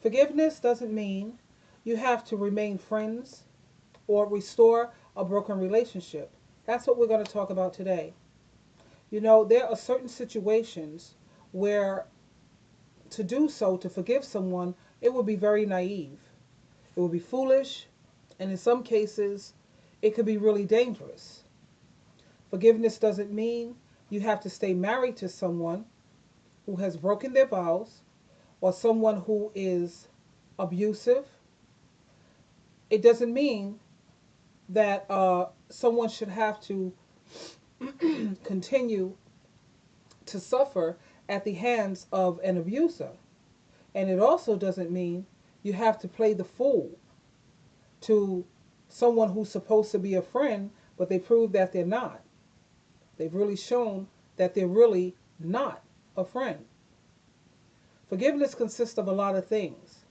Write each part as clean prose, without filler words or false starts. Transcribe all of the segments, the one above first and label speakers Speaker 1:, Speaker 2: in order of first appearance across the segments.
Speaker 1: Forgiveness doesn't mean you have to remain friends or restore a broken relationship. That's what we're going to talk about today. There are certain situations where to do so, to forgive someone, it would be very naive. It would be foolish, and in some cases, it could be really dangerous. Forgiveness doesn't mean you have to stay married to someone who has broken their vows or someone who is abusive. It doesn't mean that someone should have to continue to suffer at the hands of an abuser. And it also doesn't mean you have to play the fool to someone who's supposed to be a friend, but they prove that they're not. They've really shown that they're really not a friend. Forgiveness consists of a lot of things,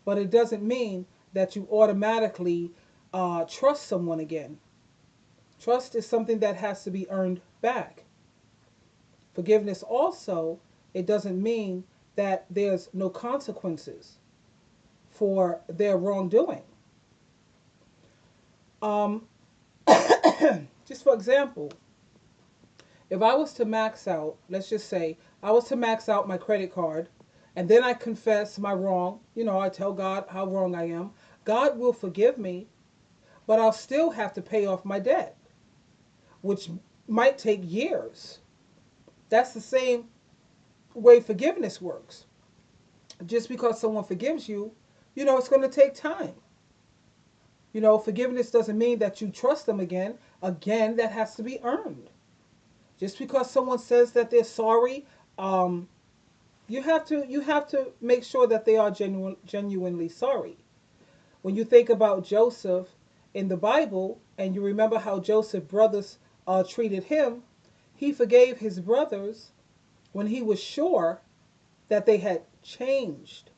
Speaker 1: but it doesn't mean that you automatically trust someone again. Trust is something that has to be earned back. Forgiveness also, it doesn't mean that there's no consequences for their wrongdoing. Um, just for example, if I was to max out, let's just say I was to max out my credit card and then I confess my wrong, I tell God how wrong I am, God will forgive me, but I'll still have to pay off my debt, which might take years. That's the same way forgiveness works. Just because someone forgives you, it's going to take time. Forgiveness doesn't mean that you trust them again. Again, that has to be earned. Just because someone says that they're sorry, you have to make sure that they are genuinely sorry. When you think about Joseph in the Bible, and you remember how Joseph's brothers treated him, he forgave his brothers when he was sure that they had changed.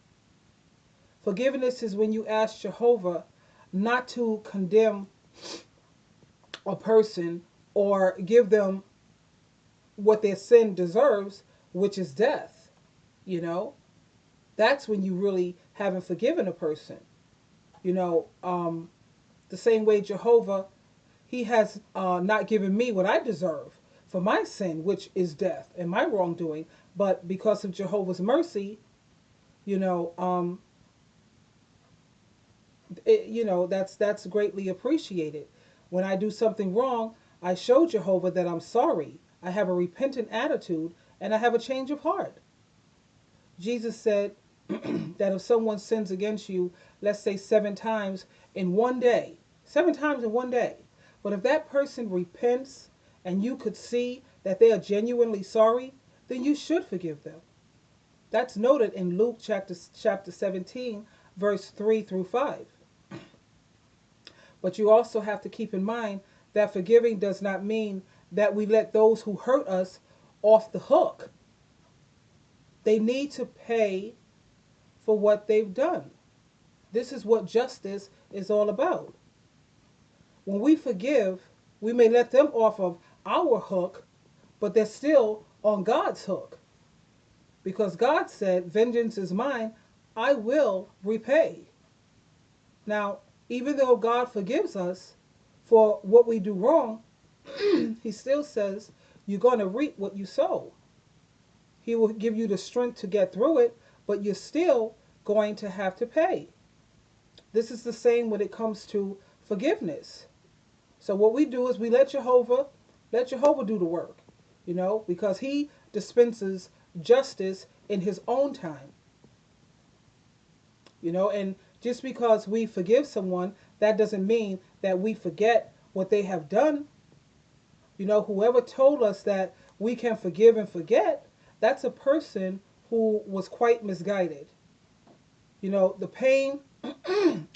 Speaker 1: Forgiveness is when you ask Jehovah not to condemn a person or give them what their sin deserves, which is death. You know, that's when you really haven't forgiven a person. You know, the same way Jehovah, He has not given me what I deserve for my sin, which is death and my wrongdoing. But because of Jehovah's mercy, you know, that's greatly appreciated. When I do something wrong, I show Jehovah that I'm sorry. I have a repentant attitude and I have a change of heart. Jesus said that if someone sins against you, let's say 7 times in one day, 7 times in one day, but if that person repents and you could see that they are genuinely sorry, then you should forgive them. That's noted in Luke chapter 17, verse 3 through 5. But you also have to keep in mind that forgiving does not mean that we let those who hurt us off the hook. They need to pay for what they've done. This is what justice is all about. When we forgive, we may let them off of our hook, but they're still on God's hook. Because God said, "Vengeance is mine, I will repay." Now, even though God forgives us for what we do wrong, He still says, you're going to reap what you sow. He will give you the strength to get through it, but you're still going to have to pay. This is the same when it comes to forgiveness. So what we do is we let Jehovah do the work, because He dispenses justice in His own time. And just because we forgive someone, that doesn't mean that we forget what they have done. Whoever told us that we can forgive and forget, that's a person who was quite misguided. The pain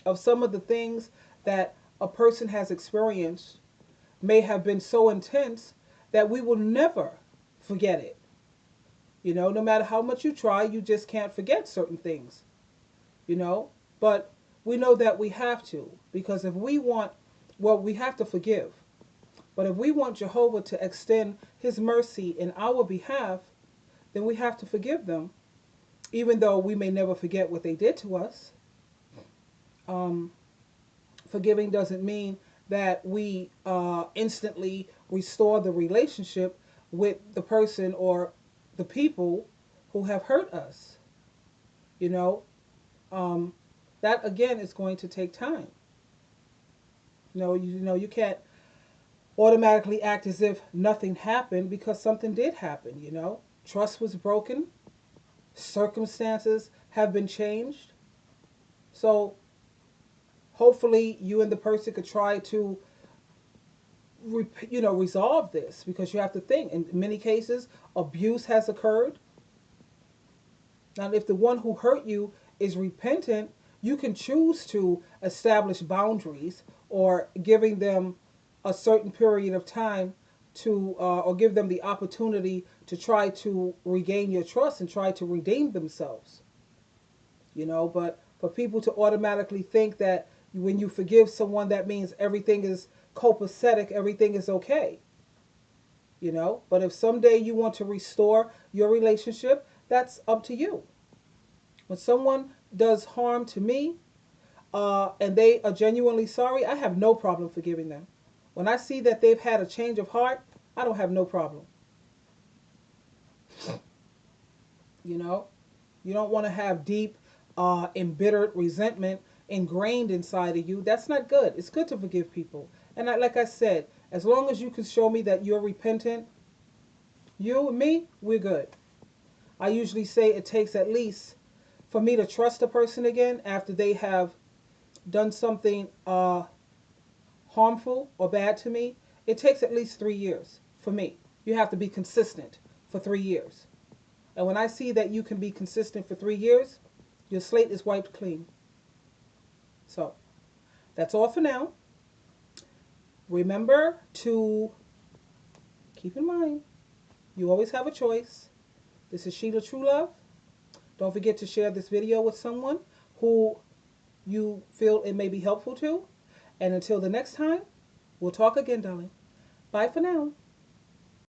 Speaker 1: of some of the things that a person has experienced may have been so intense that we will never forget it. No matter how much you try, you just can't forget certain things. But we know that we have to, because if we want, well, we have to forgive. But if we want Jehovah to extend His mercy in our behalf, then we have to forgive them even though we may never forget what they did to us. Um, Forgiving doesn't mean that we instantly restore the relationship with the person or the people who have hurt us. You know, um, that again is going to take time. You can't automatically act as if nothing happened because something did happen. Trust was broken, circumstances have been changed. So hopefully you and the person could try to resolve this, because you have to think in many cases abuse has occurred. Now if the one who hurt you is repentant, you can choose to establish boundaries, or giving them a certain period of time to or give them the opportunity to try to regain your trust and try to redeem themselves. But for people to automatically think that when you forgive someone, that means everything is copacetic, everything is okay. But if someday you want to restore your relationship, that's up to you. When someone does harm to me, and they are genuinely sorry, I have no problem forgiving them. When I see that they've had a change of heart, I don't have no problem. You know, you don't want to have deep, embittered resentment ingrained inside of you. That's not good. It's good to forgive people. And like I said, as long as you can show me that you're repentant, you and me, we're good. I usually say it takes at least, for me to trust a person again after they have done something harmful or bad to me, it takes at least 3 years for me. You have to be consistent for 3 years. And when I see that you can be consistent for 3 years, your slate is wiped clean. So that's all for now. Remember to keep in mind, you always have a choice. This is SheilaTruelove. Don't forget to share this video with someone who you feel it may be helpful to. And until the next time, we'll talk again, darling. Bye for now.